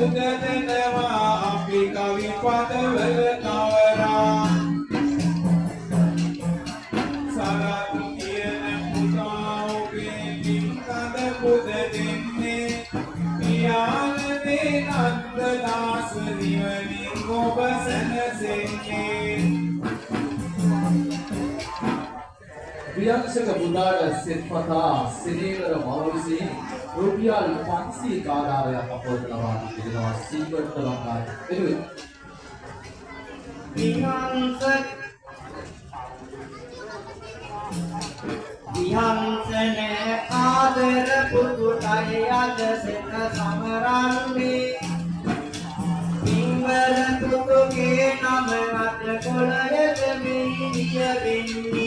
දෙනවා අපි කවි පදවල නවරා සරත් කියන පුතා ඔබේ පින්කඳ පුද දෙන්නේ පියාණනේ නන්දදාස නිවනින් ඔබ සැනසෙන්නේ ප්‍රියංශක බුදාට සිත්පතා සිනේවර මෞලිසී රුපියල් 500 ආධාරයක් අපොත් ලබා දෙනවා සීකට් ලංකාවේ එළුවේ විහංසනේ ආදර පුතුටයි අද සෙත සමරන්නේ පින්වර පුතුගේ නම අත කොළයට මිනිය වෙන්නේ